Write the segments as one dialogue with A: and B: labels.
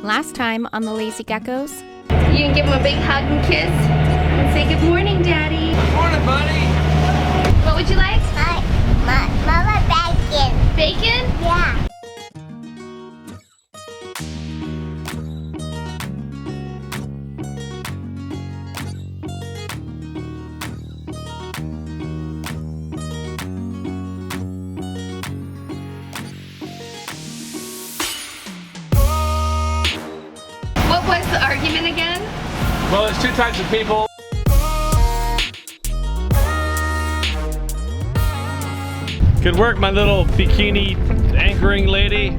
A: Last time on the Lazy Geckos.
B: You can give him a big hug and kiss and say good morning, Daddy.
C: Morning, buddy.
B: What would you like?
D: Mama, bacon.
B: Bacon?
D: Yeah.
B: What was the argument again?
C: Well, there's two types of people. Good work, my little bikini anchoring lady.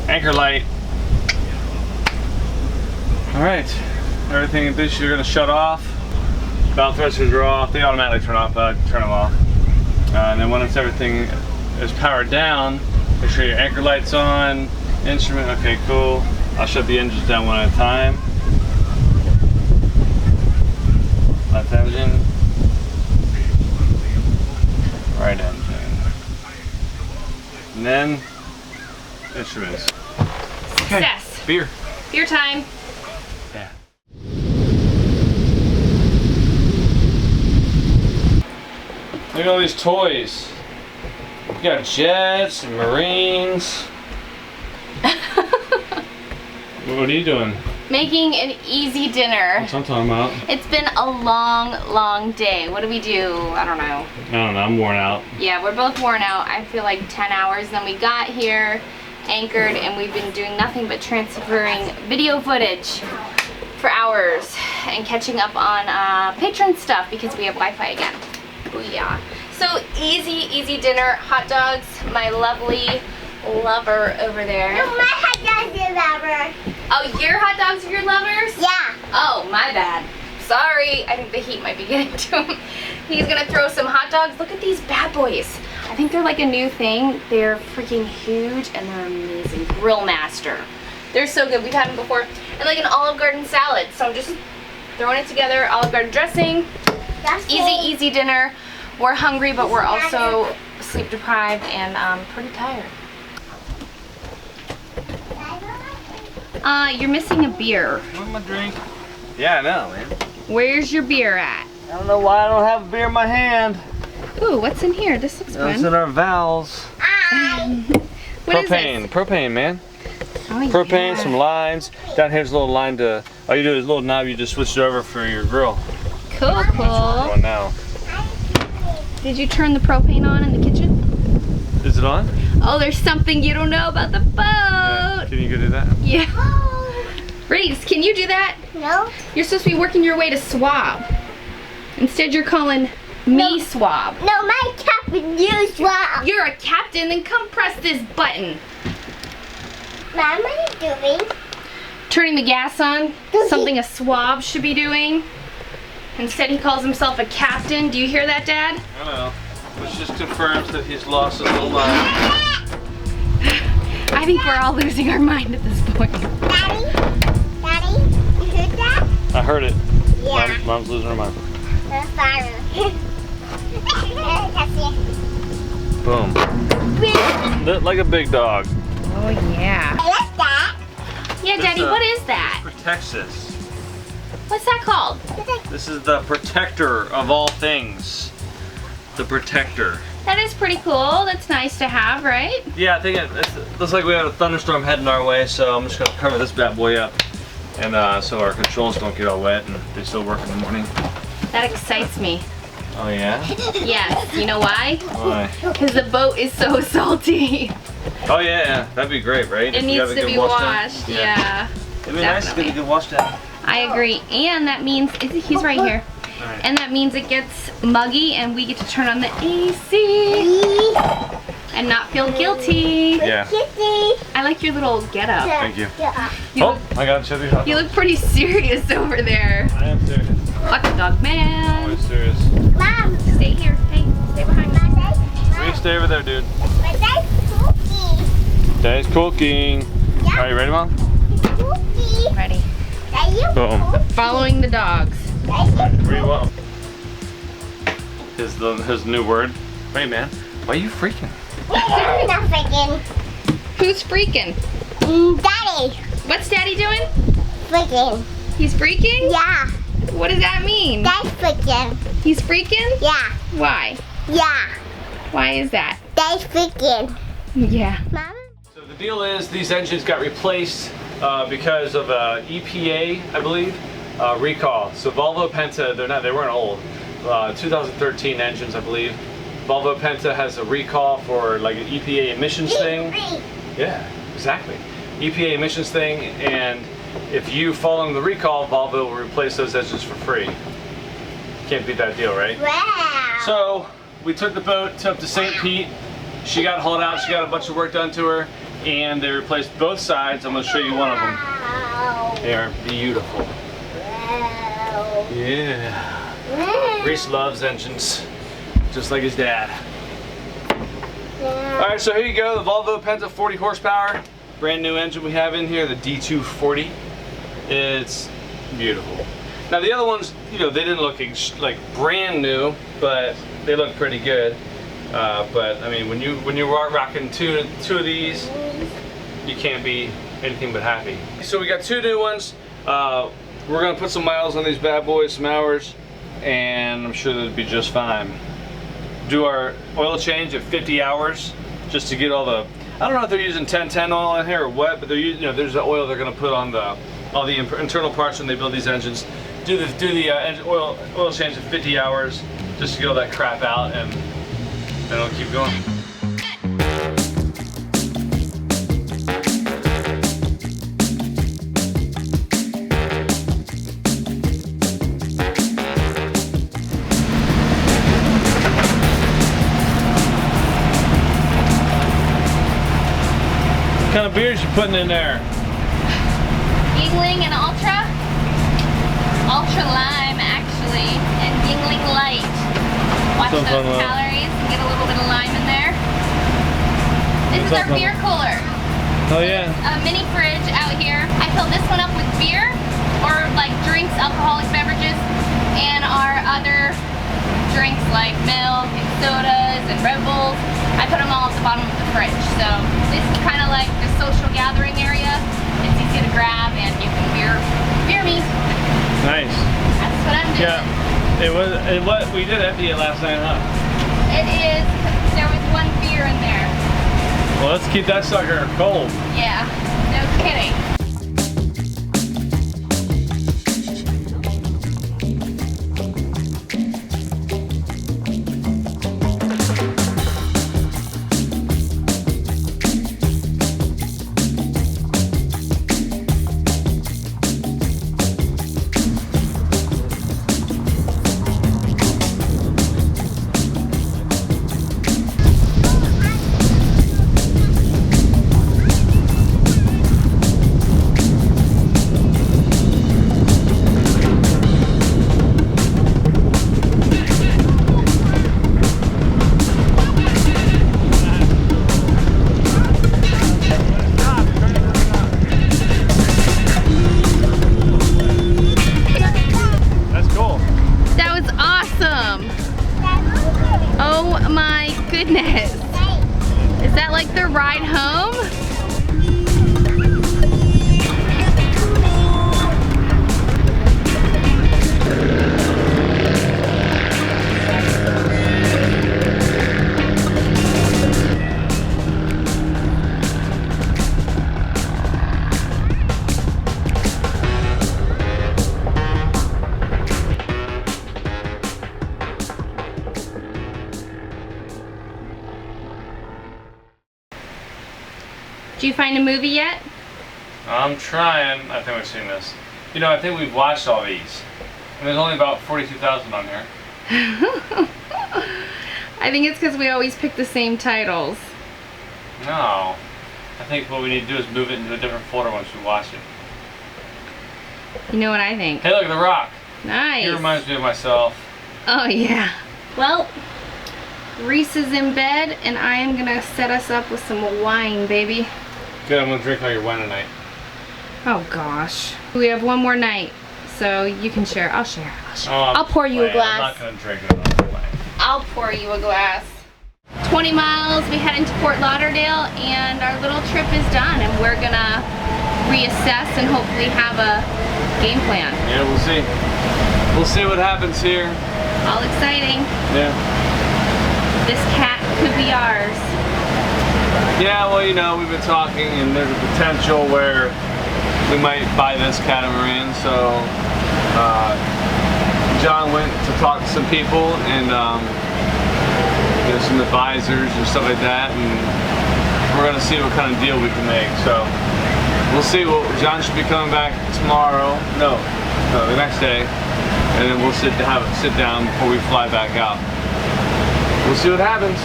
C: Anchor light. All right, everything in this you're gonna shut off. Valve thrusters are off. They automatically turn off, but turn them off. And then once everything is powered down, make sure your anchor light's on. Instrument, okay, cool. I'll shut the engines down one at a time. Left engine. Right engine. And then instruments. Okay.
B: Success.
C: Beer.
B: Beer time.
C: Yeah. Look at all these toys. We got jets and marines. What are you doing?
B: Making an easy dinner.
C: What's I'm talking about?
B: It's been a long day. What do we do? I don't know.
C: I don't know, I'm worn out.
B: Yeah, we're both worn out. I feel like 10 hours. Then we got here, anchored, and we've been doing nothing but transferring video footage for hours and catching up on patron stuff because we have Wi-Fi again. Booyah. So easy dinner. Hot dogs. My lovely lover over there.
D: No, my hot dogs are lover.
B: Oh, your hot dogs are your lovers?
D: Yeah.
B: Oh, my bad. Sorry. I think the heat might be getting to him. He's gonna throw some hot dogs. Look at these bad boys. I think they're like a new thing. They're freaking huge and they're amazing. Grill Master. They're so good. We've had them before. And like an Olive Garden salad. So I'm just throwing it together. Olive Garden dressing.
D: That's
B: Easy dinner. We're hungry, but we're also sleep deprived and pretty tired. You're missing a beer.
C: Want my drink? Yeah, I know, man.
B: Where's your beer at?
C: I don't know why I don't have a beer in my hand.
B: Ooh, what's in here? This looks
C: It's
B: fun.
C: in our valves.
B: What is
C: Propane,
B: this?
C: propane, man.
B: Oh,
C: Propane,
B: yeah.
C: some lines. Down here's a little line to, all you do is a little knob, you just switch it over for your grill.
B: Cool.
C: One now.
B: Did you turn the propane on in the kitchen?
C: Is it on?
B: Oh, there's something you don't know about the boat.
C: Yeah. Can you go do that?
B: Yeah. Reese, can you do that?
D: No.
B: You're supposed to be working your way to swab. Instead, you're calling me swab.
D: No, my captain, you swap.
B: You're a captain, then come press this button.
D: Mom, what are you doing?
B: Turning the gas on, something a swab should be doing. Instead, he calls himself a captain. Do you hear that, Dad?
C: I don't know. Which just confirms that he's lost his little mind.
B: I think we're all losing our mind at this point.
D: Daddy, you heard that?
C: I heard it.
D: Yeah.
C: Mom's losing her mind.
D: That's fire.
C: Boom. Like a big dog.
B: Oh, yeah.
D: I like that.
B: Yeah, Daddy, what is that?
C: Protects us.
B: What's that called?
C: This is the protector of all things. The protector.
B: That is pretty cool. That's nice to have, right?
C: Yeah, I think it looks like we have a thunderstorm heading our way, so I'm just gonna cover this bad boy up, and so our controls don't get all wet and they still work in the morning.
B: That excites me.
C: Oh yeah?
B: Yes. You know why?
C: Why?
B: Because the boat is so salty.
C: Oh yeah, that'd be great, right?
B: It
C: If you
B: needs
C: have a
B: to
C: good
B: be
C: wash down.
B: washed. Yeah.
C: It'd be nice to get a good wash down.
B: I agree. And that means he's right here.
C: Alright.
B: And that means it gets muggy and we get to turn on the AC. and not feel guilty.
C: Yeah.
D: Kitty.
B: I like your little getup.
C: Thank you.
D: Yeah.
C: Oh, I got to show you how.
B: You look pretty serious over there.
C: I am serious.
B: Hot dog man.
C: Always serious.
D: Mom.
B: Stay here. Hey, stay behind me.
C: You stay over there, dude.
D: But that's cookie.
C: Daddy's cooking.
D: Yeah.
C: Are you ready, Mom?
D: Cookie.
B: Ready.
D: That you
C: Boom.
D: cookie.
B: Following the dogs.
D: That you
C: Where you want? His new word. Wait, man. Why are you freaking?
D: I'm not freaking.
B: Who's freaking?
D: Daddy.
B: What's Daddy doing?
D: Freaking.
B: He's freaking?
D: Yeah.
B: What does that mean?
D: That's freaking.
B: He's freaking?
D: Yeah.
B: Why?
D: Yeah.
B: Why is that?
D: That's freaking.
B: Yeah.
D: Mom.
C: So the deal is these engines got replaced because of EPA, I believe, recall. So Volvo Penta, they weren't old. 2013 engines, I believe. Volvo Penta has a recall for like an EPA emissions thing. Yeah, exactly. EPA emissions thing, and if you fall under the recall, Volvo will replace those engines for free. Can't beat that deal, right?
D: Wow.
C: So we took the boat up to St. Pete. She got hauled out. She got a bunch of work done to her, and they replaced both sides. I'm going to show you one of them.
D: Wow.
C: They are beautiful.
D: Wow.
C: Yeah. Reese loves engines, just like his dad. All right, so here you go, the Volvo Penta 40 horsepower, brand new engine we have in here, the D240. It's beautiful. Now the other ones, you know, they didn't look like brand new, but they look pretty good. But I mean, when you are rocking two of these, you can't be anything but happy. So we got two new ones. We're gonna put some miles on these bad boys, some hours, and I'm sure that'll be just fine. Do our oil change at 50 hours just to get all the, I don't know if they're using 1010 oil in here or what, but they're using, you know, there's the oil they're gonna put on all the internal parts when they build these engines. Do the oil change at 50 hours just to get all that crap out, and then it'll keep going. What kind of beers you putting in there?
B: Yingling and Ultra. Ultra Lime, actually, and Yingling Light. Watch
C: Sounds
B: those
C: fun,
B: calories and get a little bit of lime in there. This is our
C: Sounds fun.
B: beer cooler.
C: Oh yeah.
B: A mini fridge out here. I fill this one up with beer or like drinks, alcoholic beverages, and our other drinks like milk and sodas and Red Bulls. I put them all at the bottom of the fridge. So this is kind of like the social gathering area. It's easy to grab and you can beer me.
C: Nice.
B: That's what I'm doing.
C: Yeah. We did empty it last night, huh?
B: It is, because there was one beer in there.
C: Well, let's keep that sucker cold.
B: Yeah, no kidding.
C: That's cool.
B: That was awesome. Oh my goodness. Is that like the ride home? Did you find a movie yet?
C: I'm trying. I think we've seen this. You know, I think we've watched all these. And there's only about 42,000 on here.
B: I think it's because we always pick the same titles.
C: No. I think what we need to do is move it into a different folder once we watch it.
B: You know what I think?
C: Hey, look at the rock.
B: Nice.
C: He reminds me of myself.
B: Oh yeah. Well, Reese is in bed and I am gonna set us up with some wine, baby.
C: Good, I'm gonna drink all your wine tonight.
B: Oh gosh. We have one more night, so you can share. I'll share.
C: Oh,
B: I'll pour you a glass.
C: I'm not gonna drink it another way.
B: I'll pour you a glass. 20 miles, we head into Fort Lauderdale and our little trip is done and we're gonna reassess and hopefully have a game plan.
C: Yeah, we'll see. We'll see what happens here.
B: All exciting.
C: Yeah.
B: This cat could be ours.
C: Yeah, well, you know, we've been talking and there's a potential where we might buy this catamaran, so John went to talk to some people and you know, some advisors and stuff like that, and we're gonna see what kind of deal we can make. So we'll see. John should be coming back tomorrow. No, the next day, and then we'll sit down before we fly back out. We'll see what happens.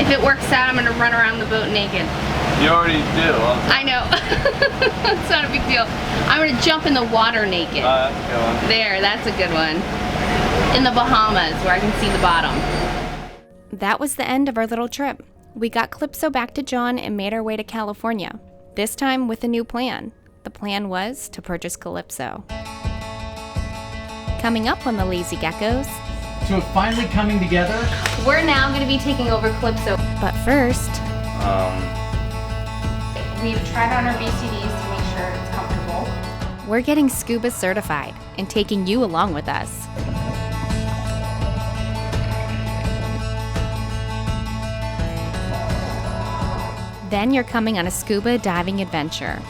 B: If it works out, I'm gonna run around the boat naked.
C: You already do.
B: I know. It's not a big deal. I'm gonna jump in the water naked.
C: That's a good one.
B: There, that's a good one. In the Bahamas, where I can see the bottom.
A: That was the end of our little trip. We got Calypso back to John and made our way to California, this time with a new plan. The plan was to purchase Calypso. Coming up on the Lazy Geckos.
E: So it's finally coming together.
B: We're now going to be taking over Calypso.
A: But first,
B: We've tried on our BCDs to make sure it's comfortable.
A: we're getting scuba certified and taking you along with us. Then you're coming on a scuba diving adventure.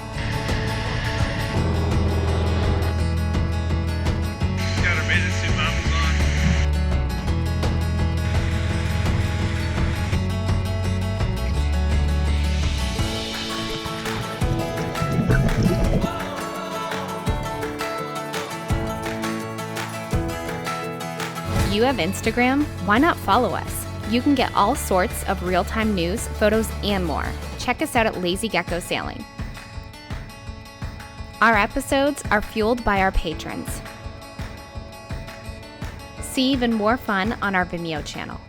C: Got our bathing suit goggles on.
A: You have Instagram? Why not follow us? You can get all sorts of real-time news, photos, and more. Check us out at Lazy Gecko Sailing. Our episodes are fueled by our patrons. See even more fun on our Vimeo channel.